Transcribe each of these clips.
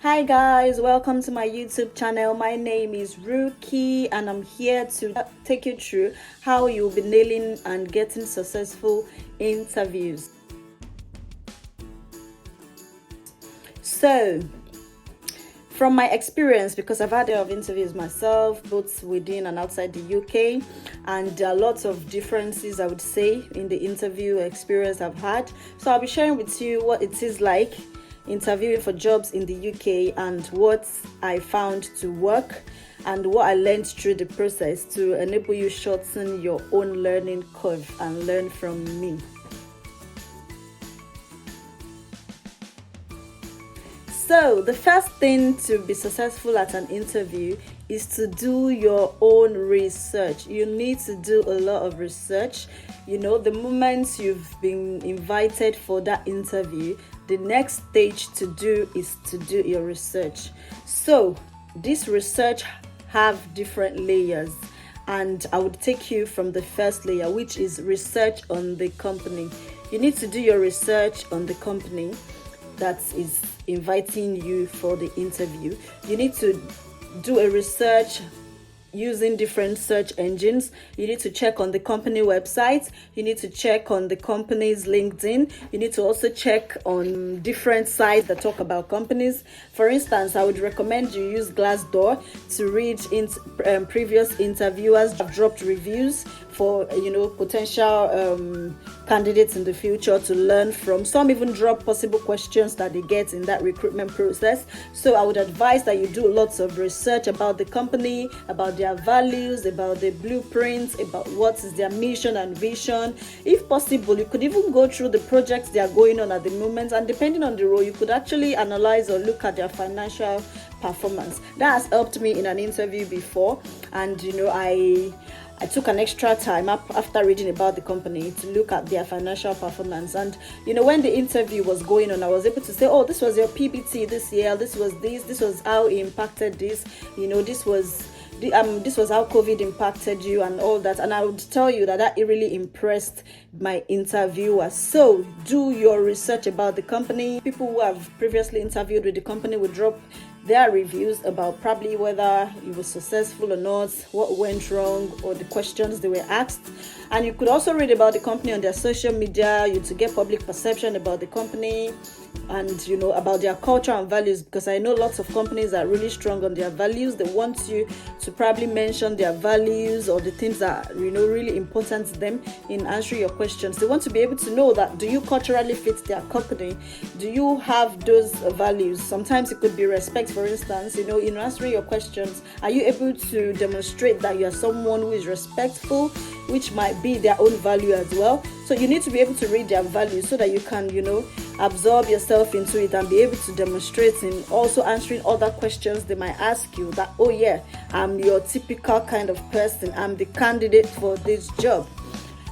Hi guys, welcome to my YouTube channel. My name is Ruki and I'm here to take you through how you'll be nailing and getting successful interviews. So, from my experience, because I've had a lot of interviews myself, both within and outside the UK, and there are lots of differences, I would say, in the interview experience I've had. So I'll be sharing with you what it is like interviewing for jobs in the UK and what I found to work and what I learned through the process to enable you shorten your own learning curve and learn from me. So, the first thing to be successful at an interview is to do your own research. You need to do a lot of research. You know, the moment you've been invited for that interview, the next stage to do is to do your research. So, this research have different layers, and I would take you from the first layer, which is research on the company. You need to do your research on the company that is inviting you for the interview. You need to do a research using different search engines. You need to check on the company website. You need to check on the company's LinkedIn. You need to also check on different sites that talk about companies. For instance, I would recommend you use Glassdoor to read previous interviewers have dropped reviews for potential candidates in the future to learn from. Some even drop possible questions that they get in that recruitment process. So I would advise that you do lots of research about the company, about their values, about the blueprints, about what is their mission and vision. If possible, you could even go through the projects they are going on at the moment, and depending on the role, you could actually analyze or look at their financial performance. That has helped me in an interview before, and I took an extra time after reading about the company to look at their financial performance. And when the interview was going on, I was able to say, oh, this was your PBT this year, this was how it impacted this, this was how COVID impacted you and all that. And I would tell you that it really impressed my interviewer. So do your research about the company. People who have previously interviewed with the company will drop their reviews about probably whether it was successful or not, what went wrong, or the questions they were asked. And you could also read about the company on their social media, to get public perception about the company and about their culture and values, because I know lots of companies are really strong on their values. They want you to probably mention their values or the things that are really important to them in answering your questions. They want to be able to know that, do you culturally fit their company? Do you have those values? Sometimes it could be respect, for instance. In answering your questions, are you able to demonstrate that you are someone who is respectful, which might be their own value as well? So you need to be able to read their values so that you can absorb yourself into it and be able to demonstrate in also answering other questions they might ask you, that, oh yeah, I'm your typical kind of person, I'm the candidate for this job.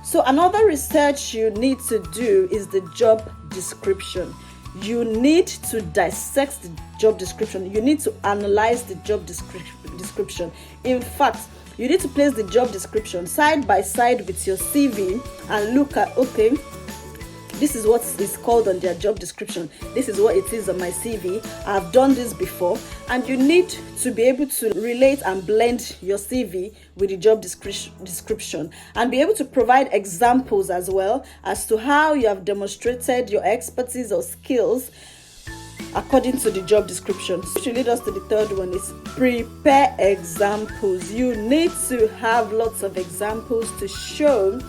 So another research you need to do is the job description. You need to dissect the job description. You need to analyze the job description. In fact, you need to place the job description side by side with your CV and look at, okay, this is what is called on their job description. This is what it is on my CV. I've done this before. And you need to be able to relate and blend your CV with the job description and be able to provide examples as well as to how you have demonstrated your expertise or skills according to the job description. Which will lead us to the third one, is prepare examples. You need to have lots of examples to show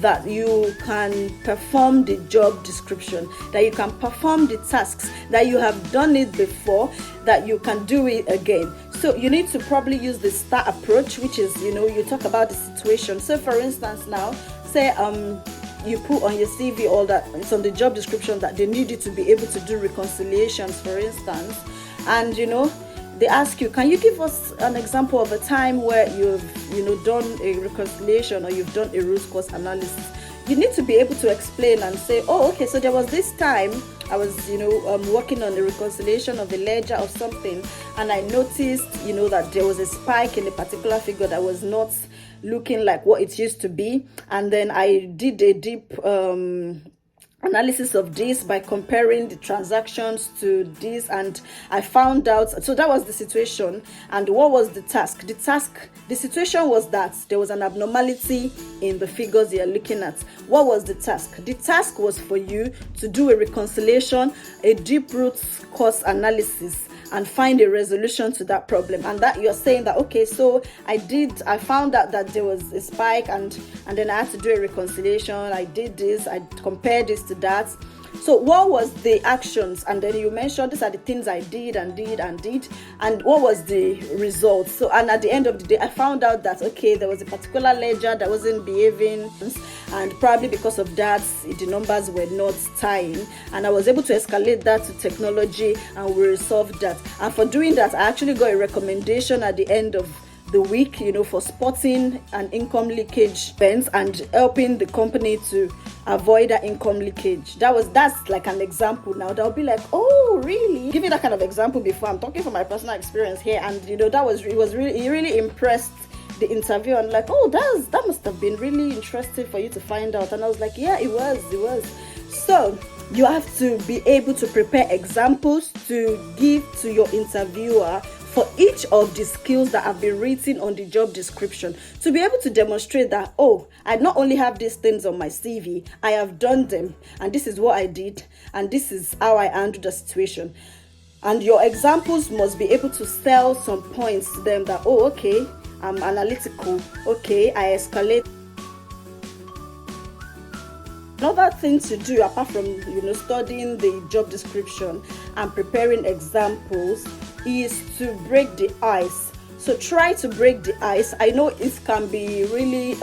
that you can perform the job description, that you can perform the tasks, that you have done it before, that you can do it again. So you need to probably use the STAR approach, which is, you talk about the situation. So for instance now, say you put on your CV all that, it's on the job description that they need you to be able to do reconciliations, for instance, and they ask you, can you give us an example of a time where you've done a reconciliation or you've done a root cause analysis? You need to be able to explain and say, oh, okay, so there was this time I was working on the reconciliation of a ledger or something, and I noticed that there was a spike in a particular figure that was not looking like what it used to be, and then I did a deep analysis of this by comparing the transactions to this, and I found out. So that was the situation. And what was the task? The situation was that there was an abnormality in the figures you're looking at. What was the task? The task was for you to do a reconciliation, a deep root cause analysis, and find a resolution to that problem. And that you're saying that, okay, so I found out that there was a spike, and then I had to do a reconciliation. I did this, I compared this to that. So what was the actions? And then you mentioned these are the things I did, and what was the result? So, and at the end of the day, I found out that, okay, there was a particular ledger that wasn't behaving, and probably because of that, the numbers were not tying, and I was able to escalate that to technology, and we resolved that. And for doing that, I actually got a recommendation at the end of the week, for spotting an income leakage events and helping the company to avoid that income leakage. That's like an example. Now they'll be like, oh really? Give you that kind of example before. I'm talking from my personal experience here, and it really impressed the interview, and like, oh, that must have been really interesting for you to find out. And I was like, yeah, it was. So you have to be able to prepare examples to give to your interviewer for each of the skills that have been written on the job description, to be able to demonstrate that, oh, I not only have these things on my CV, I have done them, and this is what I did, and this is how I handled the situation. And your examples must be able to sell some points to them that, oh, okay, I'm analytical, okay, I escalate. Another thing to do, apart from studying the job description and preparing examples, is to break the ice. So try to break the ice. I know it can be really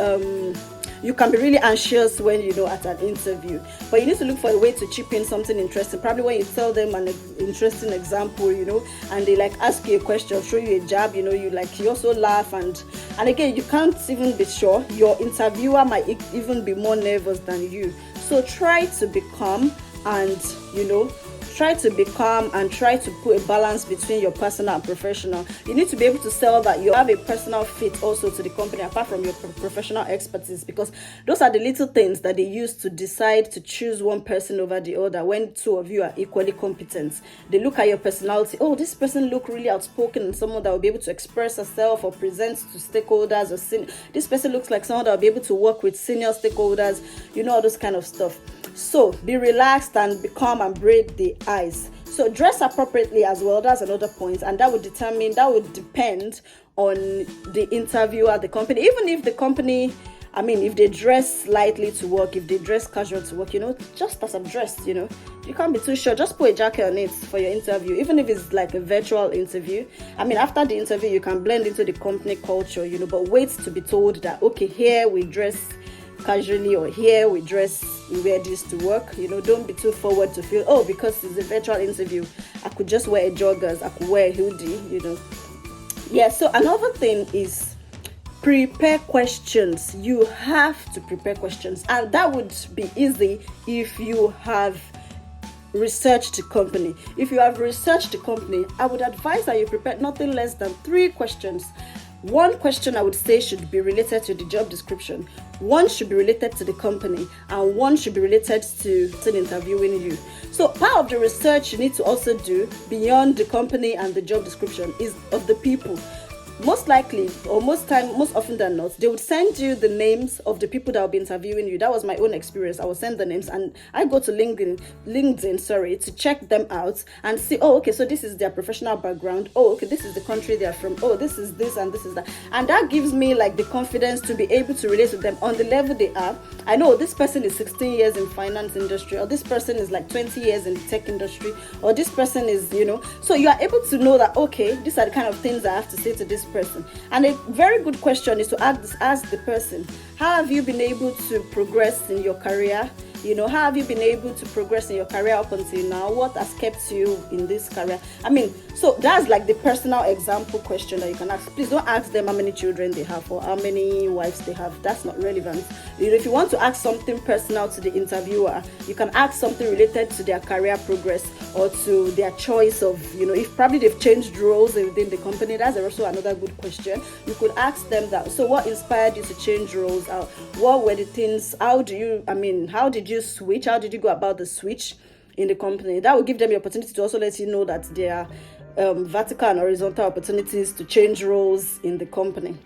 you can be really anxious when at an interview, but you need to look for a way to chip in something interesting. Probably when you tell them an interesting example, and they like ask you a question, show you a jab, you also laugh, and again, you can't even be sure. Your interviewer might even be more nervous than you. So try to be calm, and try to put a balance between your personal and professional. You need to be able to sell that you have a personal fit also to the company, apart from your professional expertise, because those are the little things that they use to decide to choose one person over the other when two of you are equally competent. They look at your personality. Oh, this person look really outspoken and someone that will be able to express herself or present to stakeholders, or this person looks like someone that will be able to work with senior stakeholders, all those kind of stuff. So be relaxed and be calm and break the ice. So dress appropriately as well. That's another point, and that would depend on the interviewer, the company. Even if the company, if they dress lightly to work, if they dress casual to work, just as I'm dressed, you can't be too sure. Just put a jacket on it for your interview, even if it's like a virtual interview. After the interview, you can blend into the company culture, but wait to be told that, okay, here we dress casually, or here we wear this to work. Don't be too forward to feel, oh, because it's a virtual interview, I could just wear a joggers, I could wear a hoodie, Yeah, so another thing is prepare questions. You have to prepare questions, and that would be easy if you have researched the company. If you have researched the company, I would advise that you prepare nothing less than 3 questions. One question I would say should be related to the job description, one should be related to the company, and one should be related to interviewing you. So part of the research you need to also do beyond the company and the job description is of the people. Most likely, or most often than not, they would send you the names of the people that will be interviewing you. That was my own experience. I will send the names, and I go to LinkedIn, to check them out and see, oh, okay, so this is their professional background. Oh, okay, this is the country they are from. Oh, this is this and this is that. And that gives me like the confidence to be able to relate to them on the level they are. I know this person is 16 years in finance industry, or this person is like 20 years in the tech industry, or this person is, so you are able to know that, okay, these are the kind of things I have to say to this person. And a very good question is to ask the person, how have you been able to progress in your career? How have you been able to progress in your career up until now? What has kept you in this career? So that's like the personal example question that you can ask. Please don't ask them how many children they have or how many wives they have. That's not relevant. If you want to ask something personal to the interviewer, you can ask something related to their career progress or to their choice of, if probably they've changed roles within the company. That's also another good question. You could ask them that. So what inspired you to change roles? What were the things? How did did you switch? How did you go about the switch in the company? That will give them the opportunity to also let you know that there are vertical and horizontal opportunities to change roles in the company.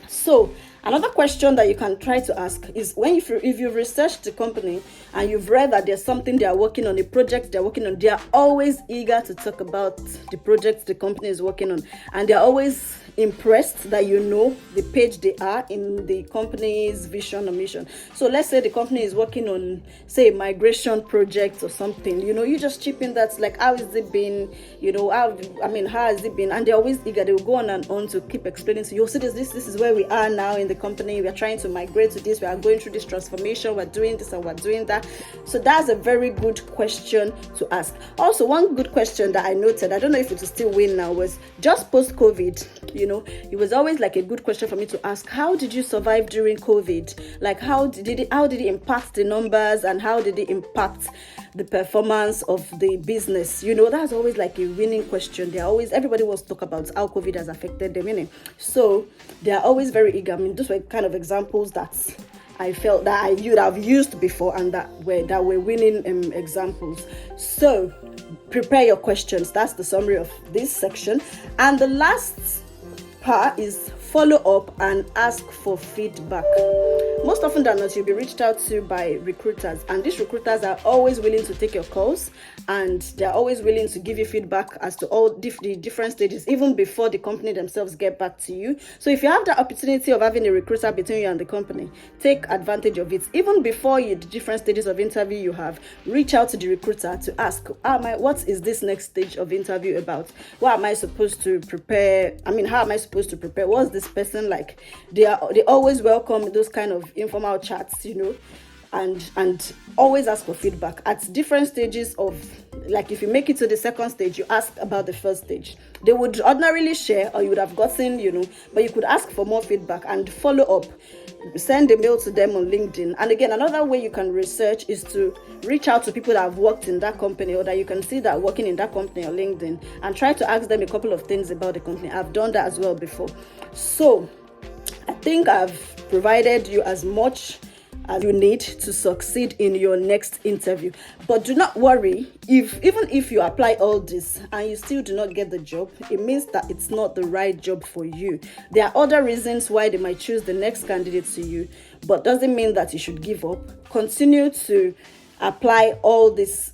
So another question that you can try to ask is, if you've researched the company and you've read that there's something they are working on, a project they're working on, they are always eager to talk about the projects the company is working on, and they're always impressed that you know the page they are in the company's vision or mission. So let's say the company is working on, say, a migration project or something, you just chip in that, like, how has it been, how has it been? And they're always eager. They will go on and on to keep explaining to you, see, this is where we are now in the company. We are trying to migrate to this. We are going through this transformation. We're doing this and we're doing that. So that's a very good question to ask. Also, one good question that I noted, I don't know if it will still win now, was just post-COVID. It was always like a good question for me to ask. How did you survive during COVID? Like, how did it impact the numbers, and how did it impact the performance of the business? That's always like a winning question. Everybody wants to talk about how COVID has affected them, so they are always very eager. Those were kind of examples that I felt that I would have used before, and that were winning examples. So prepare your questions. That's the summary of this section. And the last part is follow up and ask for feedback. Most often than not, you'll be reached out to by recruiters, and these recruiters are always willing to take your calls, and they're always willing to give you feedback as to all the different stages, even before the company themselves get back to you. So if you have the opportunity of having a recruiter between you and the company, take advantage of it. Even before the different stages of interview you have, reach out to the recruiter to ask, what is this next stage of interview about? What am I supposed to prepare? How am I supposed to prepare? What's this person like? They always welcome those kind of informal chats, and always ask for feedback at different stages of, like, if you make it to the second stage, you ask about the first stage. They would ordinarily share, or you would have gotten, but you could ask for more feedback and follow up. Send a mail to them on LinkedIn. And again, another way you can research is to reach out to people that have worked in that company, or that you can see that are working in that company on LinkedIn, and try to ask them a couple of things about the company. I've done that as well before. So I think I've provided you as much as you need to succeed in your next interview. But do not worry, even if you apply all this and you still do not get the job, it means that it's not the right job for you. There are other reasons why they might choose the next candidate to you, but doesn't mean that you should give up. Continue to apply all these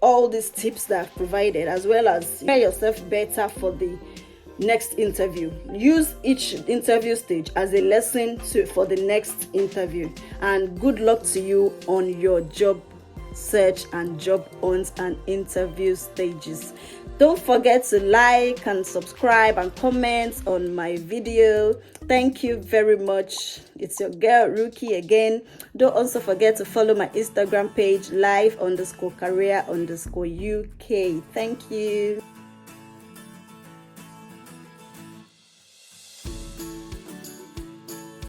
tips that I've provided, as well as prepare yourself better for the next interview. Use each interview stage as a lesson for the next interview. And good luck to you on your job search and job hunts and interview stages. Don't forget to like and subscribe and comment on my video. Thank you very much. It's your girl Rookie again. Don't also forget to follow my Instagram page, live_career_UK. Thank you.